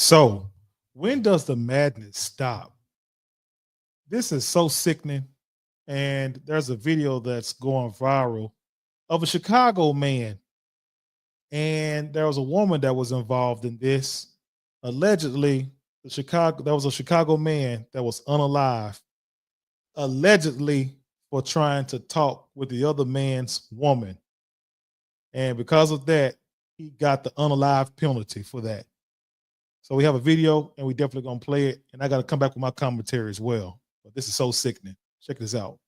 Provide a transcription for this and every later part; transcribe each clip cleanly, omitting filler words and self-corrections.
So, when does the madness stop? This is so sickening. And there's a video that's going viral of a Chicago man. And there was a woman that was involved in this. Allegedly, there was a Chicago man that was unalive, allegedly for trying to talk with the other man's woman. And because of that, he got the unalive penalty for that. So we have a video and we definitely gonna play it. And I gotta come back with my commentary as well. But this is so sickening. Check this out.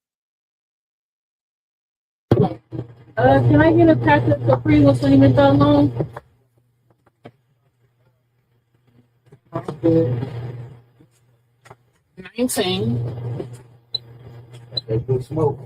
Can I get a pack of Capri with cinnamon bun on? 19. They do smoke.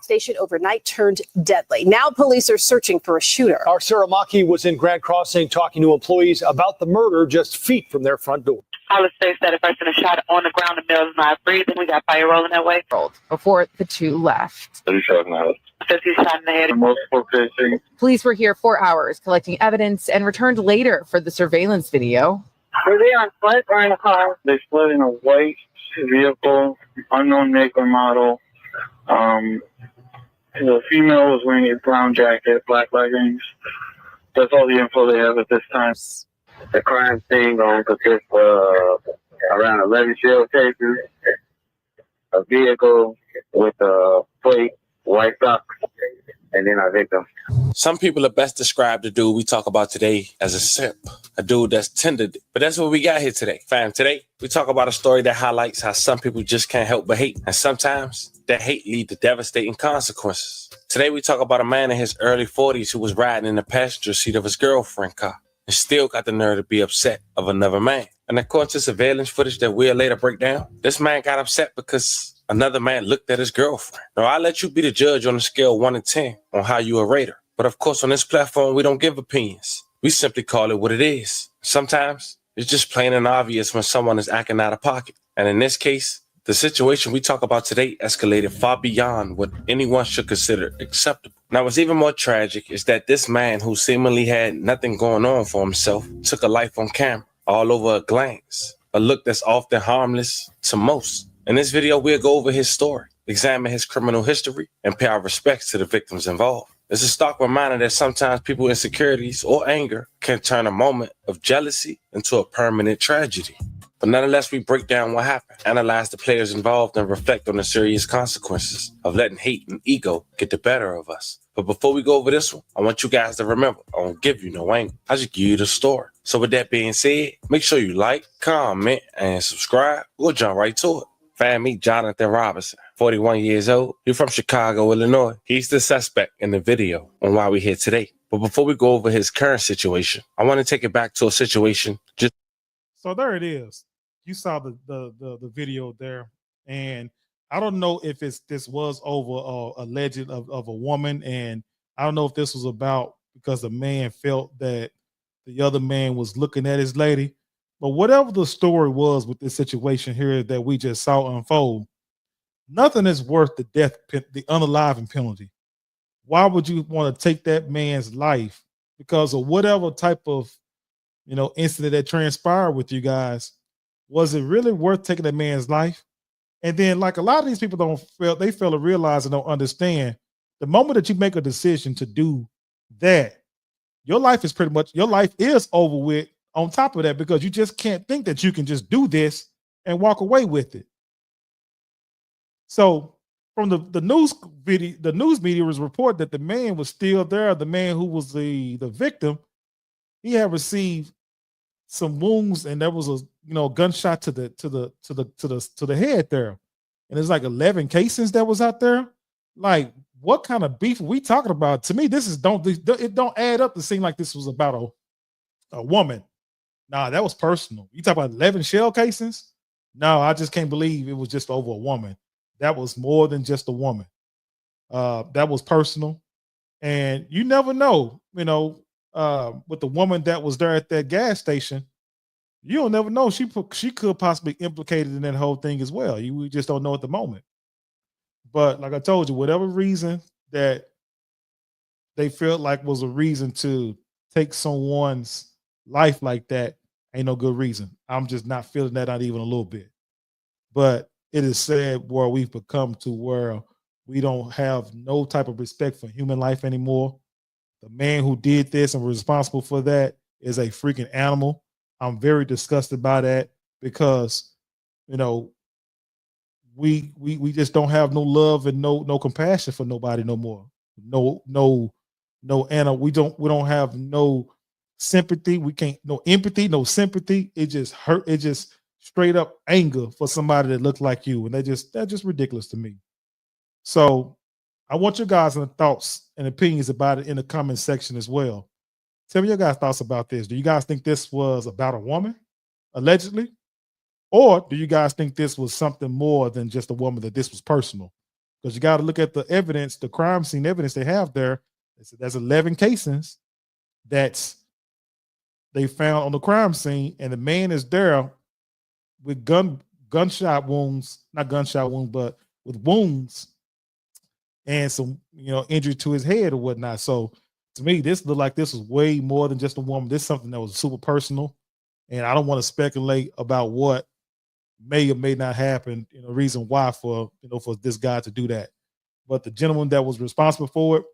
Station overnight turned deadly. Now police are searching for a shooter. Our Sarah Maki was in Grand Crossing talking to employees about the murder just feet from their front door. Hollis says that a person is shot on the ground. The male is not breathing. We got fire rolling that way. Before the two left. Says he's shot in the head. Multiple cases. Police were here 4 hours collecting evidence and returned later for the surveillance video. Were they on foot or in a car? They fled in a white vehicle, unknown make or model. The female was wearing a brown jacket, black leggings. That's all the info they have at this time. The crime scene going to consist of around 11 shell cases, a vehicle with a plate, white socks, and then our victim. Some people are best described the dude we talk about today as a simp, a dude that's tender. But that's what we got here today. Fam, today we talk about a story that highlights how some people just can't help but hate. And sometimes that hate leads to devastating consequences. Today we talk about a man in his early 40s who was riding in the passenger seat of his girlfriend's car and still got the nerve to be upset of another man. And according to surveillance footage that we'll later break down, this man got upset because another man looked at his girlfriend. Now, I'll let you be the judge on a scale of 1 to 10 on how you rate her. But of course, on this platform, we don't give opinions. We simply call it what it is. Sometimes it's just plain and obvious when someone is acting out of pocket. And in this case, the situation we talk about today escalated far beyond what anyone should consider acceptable. Now, what's even more tragic is that this man who seemingly had nothing going on for himself took a life on camera, all over a glance, a look that's often harmless to most. In this video, we'll go over his story, examine his criminal history, and pay our respects to the victims involved. It's a stark reminder that sometimes people's insecurities or anger can turn a moment of jealousy into a permanent tragedy. But nonetheless, we break down what happened, analyze the players involved, and reflect on the serious consequences of letting hate and ego get the better of us. But before we go over this one, I want you guys to remember, I won't give you no angle. I just give you the story. So with that being said, make sure you like, comment, and subscribe. We'll jump right to it. Fam, meet Jonathan Robinson, 41 years old. He's from Chicago, Illinois. He's the suspect in the video on why we're here today. But before we go over his current situation, I want to take it back to a situation just... So there it is. You saw the video there, and I don't know if this was over a legend of a woman, and I don't know if this was about because the man felt that the other man was looking at his lady. But whatever the story was with this situation here that we just saw unfold, nothing is worth the unaliving penalty. Why would you want to take that man's life because of whatever type of incident that transpired with you guys? Was it really worth taking that man's life? And then, like a lot of these people they fail to realize and don't understand, the moment that you make a decision to do that, your life is over with. On top of that, because you just can't think that you can just do this and walk away with it. So from the news media was reported that the man was still there. The man who was the victim, he had received some wounds, and there was a gunshot to the head there, and there's like 11 casings that was out there. Like, what kind of beef are we talking about? To me, it don't add up to seem like this was about a woman. Nah, that was personal. You talk about 11 shell casings? No, I just can't believe it was just over a woman. That was more than just a woman. That was personal. And you never know, with the woman that was there at that gas station, you don't never know. She could possibly be implicated in that whole thing as well. We just don't know at the moment. But like I told you, whatever reason that they felt like was a reason to take someone's life like that, ain't no good reason. I'm just not feeling that out even a little bit. But it is sad where we've become to where we don't have no type of respect for human life anymore. The man who did this and was responsible for that is a freaking animal. I'm very disgusted by that because, you know, we just don't have no love and no compassion for nobody no more. No, Anna, we don't have no sympathy. We can't, no empathy, no sympathy. It just hurt. It just straight up anger for somebody that looked like you. And that's just ridiculous to me. So I want your guys' thoughts and opinions about it in the comment section as well. Tell me your guys' thoughts about this. Do you guys think this was about a woman, allegedly? Or do you guys think this was something more than just a woman, that this was personal? Because you got to look at the evidence, the crime scene evidence they have there. There's 11 casings that they found on the crime scene, and the man is there with gunshot wounds, not gunshot wounds, but with wounds and some, injury to his head or whatnot. So to me, this looked like this was way more than just a woman. This is something that was super personal, and I don't want to speculate about what may or may not happen. Reason why for this guy to do that. But the gentleman that was responsible for it,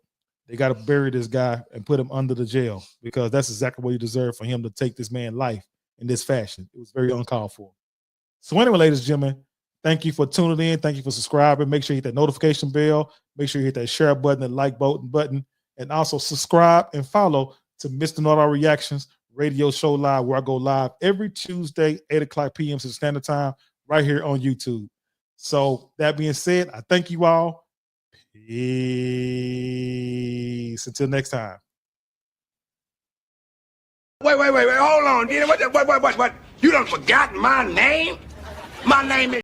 they got to bury this guy and put him under the jail, because that's exactly what he deserved, for him to take this man's life in this fashion. It was very uncalled for. So anyway, ladies and gentlemen, thank you for tuning in. Thank you for subscribing. Make sure you hit that notification bell. Make sure you hit that share button and like button. And also subscribe and follow to Mr. Not Reactions radio show live, where I go live every Tuesday, 8 o'clock p.m. Central Standard Time, right here on YouTube. So that being said, I thank you all. Peace. Until next time. Wait, hold on. What? You done forgotten my name? My name is